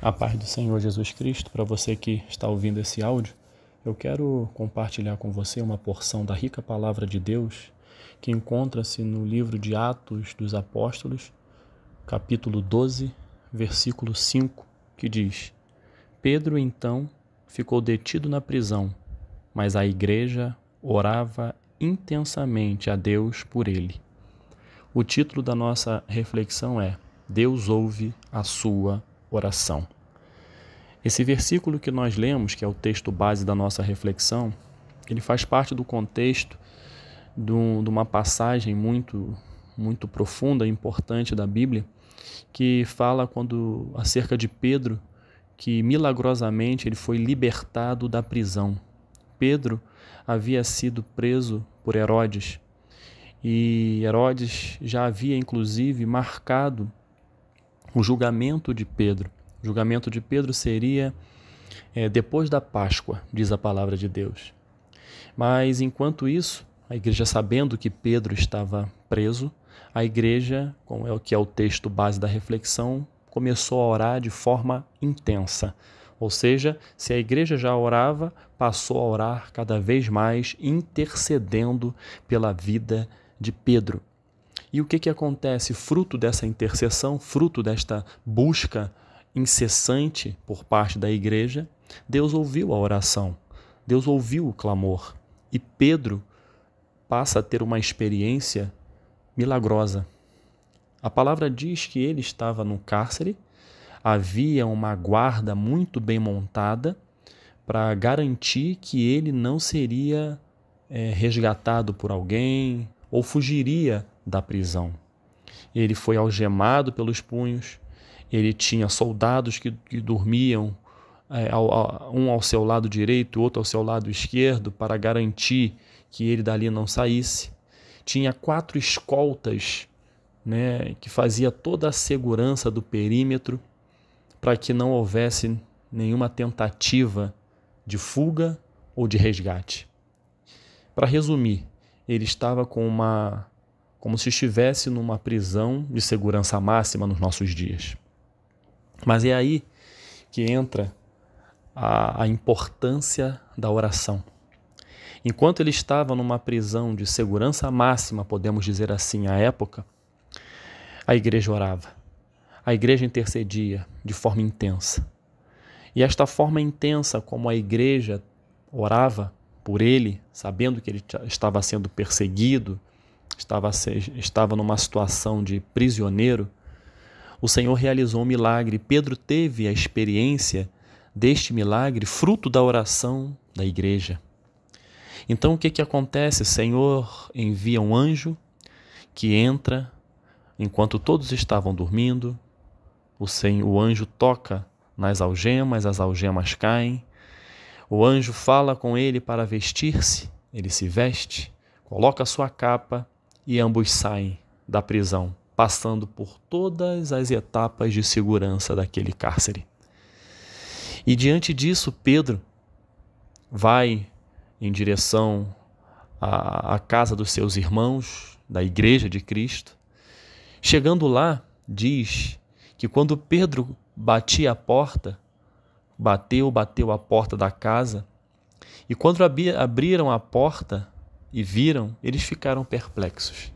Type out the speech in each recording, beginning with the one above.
A paz do Senhor Jesus Cristo, para você que está ouvindo esse áudio, eu quero compartilhar com você uma porção da rica palavra de Deus que encontra-se no livro de Atos dos Apóstolos, capítulo 12, versículo 5, que diz: Pedro então ficou detido na prisão, mas a igreja orava intensamente a Deus por ele. O título da nossa reflexão é: Deus ouve a sua oração. Esse versículo que nós lemos, que é o texto base da nossa reflexão, ele faz parte do contexto de uma passagem muito profunda e importante da Bíblia, que fala acerca de Pedro, que milagrosamente ele foi libertado da prisão. Pedro havia sido preso por Herodes, e Herodes já havia inclusive marcado o julgamento de Pedro. O julgamento de Pedro seria depois da Páscoa, diz a palavra de Deus. Mas enquanto isso, a igreja, sabendo que Pedro estava preso, a igreja, que é o texto base da reflexão, começou a orar de forma intensa. Ou seja, se a igreja já orava, passou a orar cada vez mais, intercedendo pela vida de Pedro. E o que acontece? Fruto dessa intercessão, fruto desta busca incessante por parte da igreja, Deus ouviu a oração, Deus ouviu o clamor. E Pedro passa a ter uma experiência milagrosa. A palavra diz que ele estava no cárcere, havia uma guarda muito bem montada para garantir que ele não seria resgatado por alguém ou fugiria da prisão. Ele foi algemado pelos punhos, ele tinha soldados que dormiam um ao seu lado direito, outro ao seu lado esquerdo, para garantir que ele dali não saísse. Tinha 4 escoltas, que fazia toda a segurança do perímetro para que não houvesse nenhuma tentativa de fuga ou de resgate. Para resumir, ele estava como se estivesse numa prisão de segurança máxima nos nossos dias. Mas é aí que entra a importância da oração. Enquanto ele estava numa prisão de segurança máxima, podemos dizer assim, à época, a igreja orava. A igreja intercedia de forma intensa. E esta forma intensa como a igreja orava por ele, sabendo que ele estava sendo perseguido, estava numa situação de prisioneiro, o Senhor realizou um milagre. Pedro teve a experiência deste milagre, fruto da oração da igreja. Então o que acontece? O Senhor envia um anjo que entra enquanto todos estavam dormindo. O anjo toca nas algemas, as algemas caem. O anjo fala com ele para vestir-se, ele se veste, coloca a sua capa e ambos saem da prisão, passando por todas as etapas de segurança daquele cárcere. E diante disso, Pedro vai em direção à casa dos seus irmãos, da igreja de Cristo. Chegando lá, diz que quando Pedro batia a porta, bateu a porta da casa, e quando abriram a porta e viram, eles ficaram perplexos.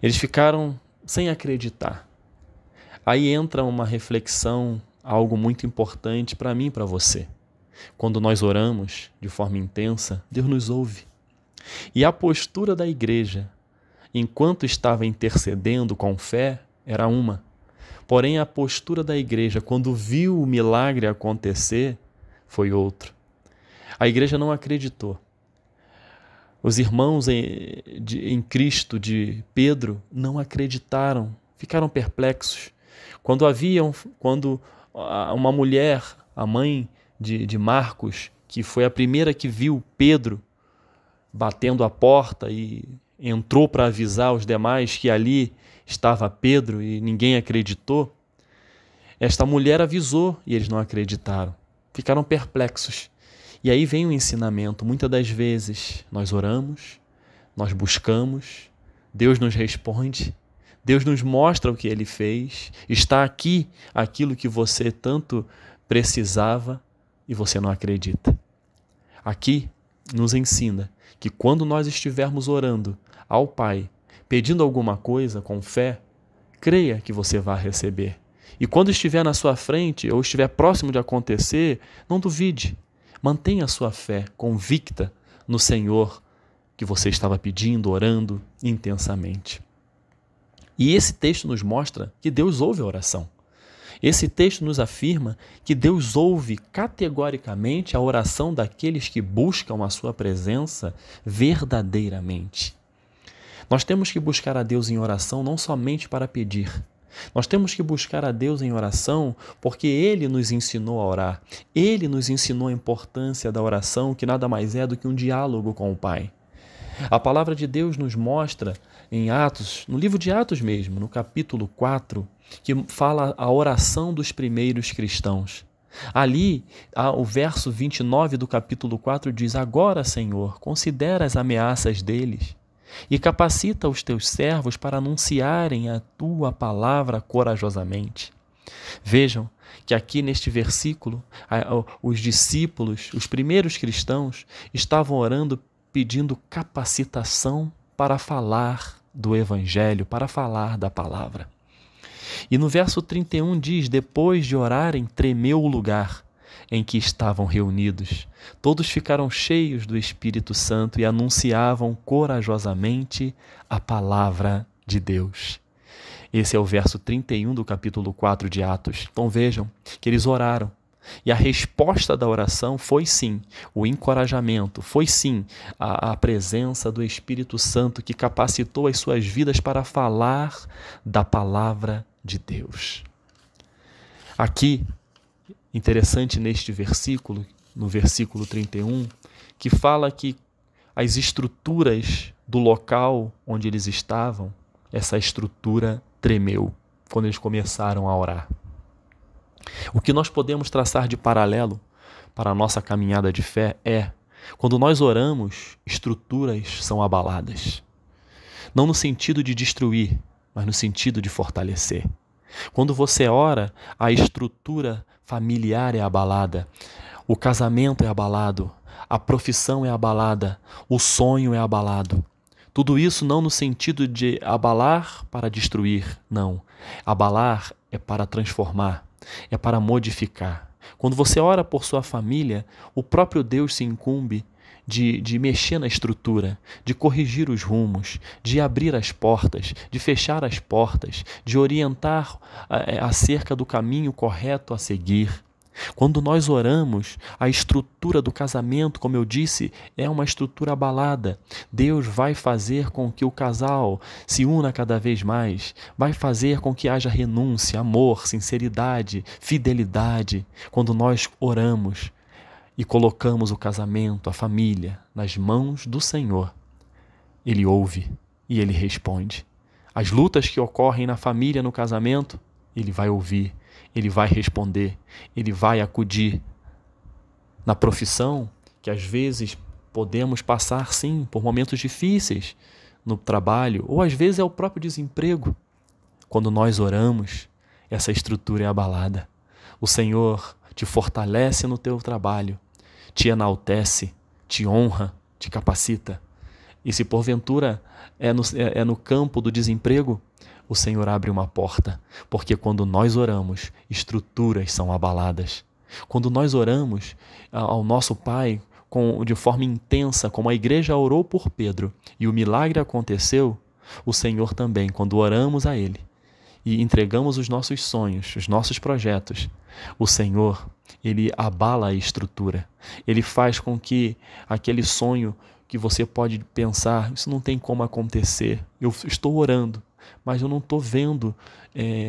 Eles ficaram sem acreditar. Aí entra uma reflexão, algo muito importante para mim e para você. Quando nós oramos de forma intensa, Deus nos ouve. E a postura da igreja, enquanto estava intercedendo com fé, era uma. Porém, a postura da igreja, quando viu o milagre acontecer, foi outra. A igreja não acreditou. Os irmãos em Cristo de Pedro não acreditaram, ficaram perplexos. Quando uma mulher, a mãe de Marcos, que foi a primeira que viu Pedro batendo a porta e entrou para avisar os demais que ali estava Pedro e ninguém acreditou, esta mulher avisou e eles não acreditaram, ficaram perplexos. E aí vem o ensinamento. Muitas das vezes nós oramos, nós buscamos, Deus nos responde, Deus nos mostra o que Ele fez. Está aqui aquilo que você tanto precisava e você não acredita. Aqui nos ensina que quando nós estivermos orando ao Pai, pedindo alguma coisa com fé, creia que você vai receber. E quando estiver na sua frente ou estiver próximo de acontecer, não duvide. Mantenha a sua fé convicta no Senhor que você estava pedindo, orando intensamente. E esse texto nos mostra que Deus ouve a oração. Esse texto nos afirma que Deus ouve categoricamente a oração daqueles que buscam a sua presença verdadeiramente. Nós temos que buscar a Deus em oração não somente para pedir. Nós temos que buscar a Deus em oração porque Ele nos ensinou a orar. Ele nos ensinou a importância da oração, que nada mais é do que um diálogo com o Pai. A palavra de Deus nos mostra em Atos, no livro de Atos mesmo, no capítulo 4, que fala a oração dos primeiros cristãos. Ali, o verso 29 do capítulo 4 diz: Agora, Senhor, considera as ameaças deles e capacita os teus servos para anunciarem a tua palavra corajosamente. Vejam que aqui neste versículo, os discípulos, os primeiros cristãos, estavam orando pedindo capacitação para falar do Evangelho, para falar da palavra. E no verso 31 diz: Depois de orarem, tremeu o lugar em que estavam reunidos. Todos ficaram cheios do Espírito Santo e anunciavam corajosamente a palavra de Deus. Esse é o verso 31 do capítulo 4 de Atos. Então vejam que eles oraram. E a resposta da oração foi sim o encorajamento, foi sim a presença do Espírito Santo que capacitou as suas vidas para falar da palavra de Deus. Aqui, interessante neste versículo, no versículo 31, que fala que as estruturas do local onde eles estavam, essa estrutura tremeu quando eles começaram a orar. O que nós podemos traçar de paralelo para a nossa caminhada de fé é, quando nós oramos, estruturas são abaladas. Não no sentido de destruir, mas no sentido de fortalecer. Quando você ora, a estrutura familiar é abalada, o casamento é abalado, a profissão é abalada, o sonho é abalado. Tudo isso não no sentido de abalar para destruir, não. Abalar é para transformar. É para modificar. Quando você ora por sua família, o próprio Deus se incumbe de mexer na estrutura, de corrigir os rumos, de abrir as portas, de fechar as portas, de orientar acerca do caminho correto a seguir. Quando nós oramos, a estrutura do casamento, como eu disse, é uma estrutura abalada. Deus vai fazer com que o casal se una cada vez mais, vai fazer com que haja renúncia, amor, sinceridade, fidelidade. Quando nós oramos e colocamos o casamento, a família, nas mãos do Senhor, Ele ouve e Ele responde. As lutas que ocorrem na família, no casamento, Ele vai ouvir. Ele vai responder, Ele vai acudir. Na profissão, que às vezes podemos passar, sim, por momentos difíceis no trabalho, ou às vezes é o próprio desemprego. Quando nós oramos, essa estrutura é abalada. O Senhor te fortalece no teu trabalho, te enaltece, te honra, te capacita. E se porventura é no campo do desemprego, o Senhor abre uma porta, porque quando nós oramos, estruturas são abaladas. Quando nós oramos ao nosso Pai de forma intensa, como a igreja orou por Pedro, e o milagre aconteceu, o Senhor também, quando oramos a Ele e entregamos os nossos sonhos, os nossos projetos, o Senhor, Ele abala a estrutura. Ele faz com que aquele sonho que você pode pensar, isso não tem como acontecer, eu estou orando, mas eu não estou vendo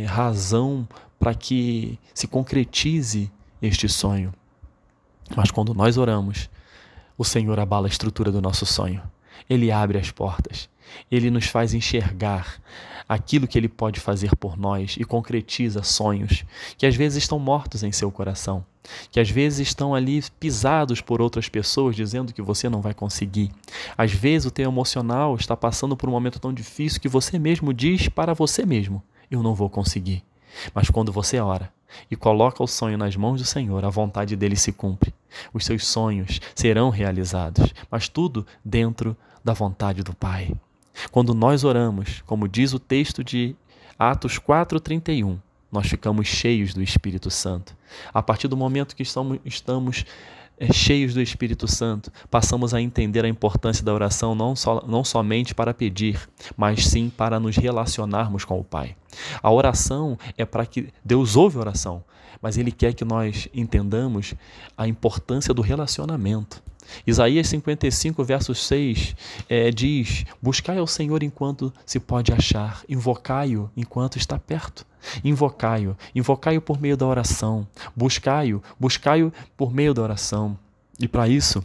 razão para que se concretize este sonho. Mas quando nós oramos, o Senhor abala a estrutura do nosso sonho. Ele abre as portas, Ele nos faz enxergar aquilo que Ele pode fazer por nós e concretiza sonhos que às vezes estão mortos em seu coração, que às vezes estão ali pisados por outras pessoas dizendo que você não vai conseguir. Às vezes o teu emocional está passando por um momento tão difícil que você mesmo diz para você mesmo: eu não vou conseguir. Mas quando você ora e coloca o sonho nas mãos do Senhor, a vontade dele se cumpre. Os seus sonhos serão realizados, mas tudo dentro da vontade do Pai. Quando nós oramos, como diz o texto de Atos 4:31, nós ficamos cheios do Espírito Santo. A partir do momento que estamos cheios do Espírito Santo, passamos a entender a importância da oração não somente para pedir, mas sim para nos relacionarmos com o Pai. A oração é para que Deus ouve a oração, mas Ele quer que nós entendamos a importância do relacionamento. Isaías 55, verso 6 diz: buscai ao Senhor enquanto se pode achar, invocai-o enquanto está perto. Invocai-o por meio da oração, buscai-o por meio da oração. E para isso,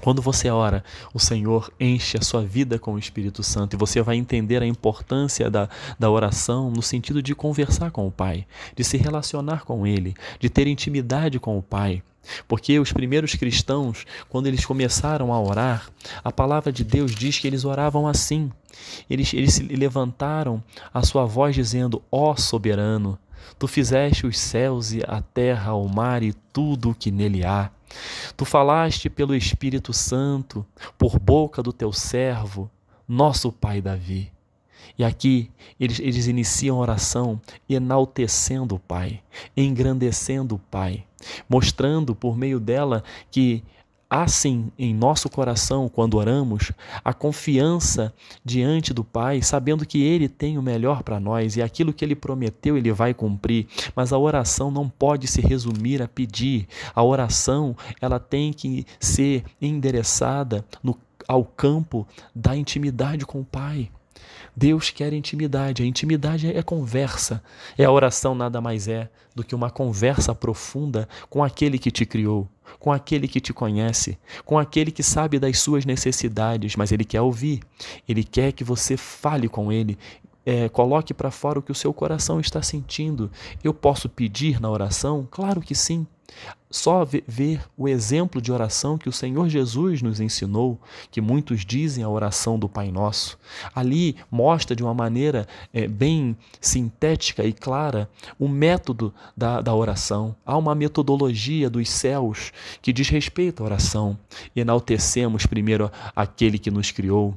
quando você ora, o Senhor enche a sua vida com o Espírito Santo e você vai entender a importância da oração no sentido de conversar com o Pai, de se relacionar com Ele, de ter intimidade com o Pai. Porque os primeiros cristãos, quando eles começaram a orar, a palavra de Deus diz que eles oravam assim. Eles se levantaram a sua voz dizendo: ó soberano, tu fizeste os céus e a terra, o mar e tudo o que nele há. Tu falaste pelo Espírito Santo, por boca do teu servo, nosso pai Davi. E aqui eles iniciam a oração enaltecendo o Pai, engrandecendo o Pai, mostrando por meio dela que há sim em nosso coração, quando oramos, a confiança diante do Pai, sabendo que Ele tem o melhor para nós e aquilo que Ele prometeu Ele vai cumprir. Mas a oração não pode se resumir a pedir. A oração ela tem que ser endereçada ao campo da intimidade com o Pai. Deus quer intimidade, a intimidade é conversa, a oração nada mais é do que uma conversa profunda com aquele que te criou, com aquele que te conhece, com aquele que sabe das suas necessidades, mas Ele quer ouvir, Ele quer que você fale com Ele, coloque para fora o que o seu coração está sentindo. Eu posso pedir na oração? Claro que sim. Só ver o exemplo de oração que o Senhor Jesus nos ensinou, que muitos dizem a oração do Pai Nosso, ali mostra de uma maneira bem sintética e clara o método da oração. Há uma metodologia dos céus que diz respeito à oração. Enaltecemos primeiro aquele que nos criou.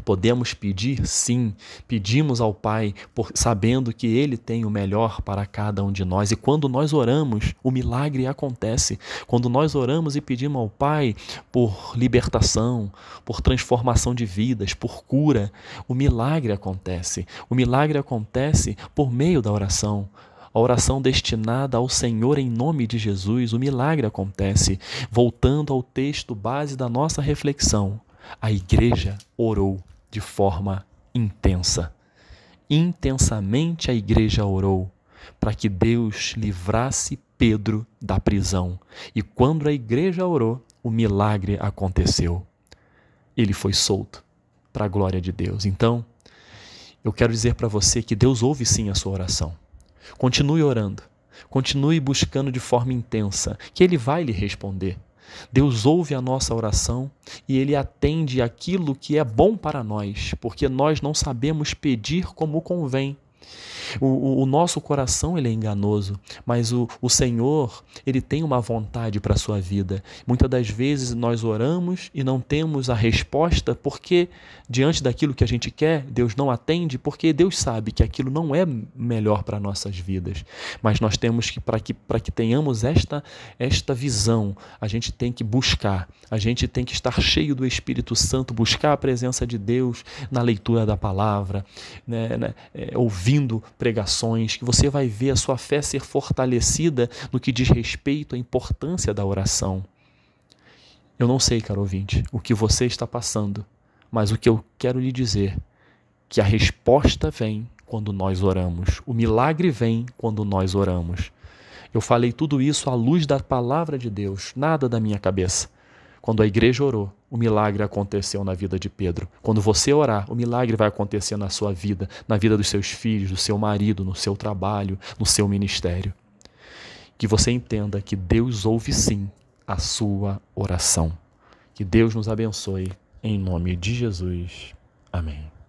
Podemos pedir? Sim, pedimos ao Pai, sabendo que Ele tem o melhor para cada um de nós. E quando nós oramos, o milagre acontece. Quando nós oramos e pedimos ao Pai por libertação, por transformação de vidas, por cura, o milagre acontece. O milagre acontece por meio da oração. A oração destinada ao Senhor em nome de Jesus, o milagre acontece. Voltando ao texto base da nossa reflexão, a igreja orou de forma intensa. Intensamente a igreja orou para que Deus livrasse Pedro da prisão. E quando a igreja orou, o milagre aconteceu. Ele foi solto para a glória de Deus. Então, eu quero dizer para você que Deus ouve sim a sua oração. Continue orando, continue buscando de forma intensa, que Ele vai lhe responder. Deus ouve a nossa oração e Ele atende aquilo que é bom para nós, porque nós não sabemos pedir como convém. O nosso coração ele é enganoso, mas o Senhor ele tem uma vontade para a sua vida. Muitas das vezes nós oramos e não temos a resposta porque diante daquilo que a gente quer, Deus não atende, porque Deus sabe que aquilo não é melhor para nossas vidas. Mas nós temos que, para que tenhamos esta visão, a gente tem que buscar, a gente tem que estar cheio do Espírito Santo, buscar a presença de Deus na leitura da palavra, ouvindo pregações, que você vai ver a sua fé ser fortalecida no que diz respeito à importância da oração. Eu não sei, caro ouvinte, o que você está passando, mas o que eu quero lhe dizer, que a resposta vem quando nós oramos, o milagre vem quando nós oramos. Eu falei tudo isso à luz da palavra de Deus, nada da minha cabeça. Quando a igreja orou, o milagre aconteceu na vida de Pedro. Quando você orar, o milagre vai acontecer na sua vida, na vida dos seus filhos, do seu marido, no seu trabalho, no seu ministério. Que você entenda que Deus ouve sim a sua oração. Que Deus nos abençoe, em nome de Jesus. Amém.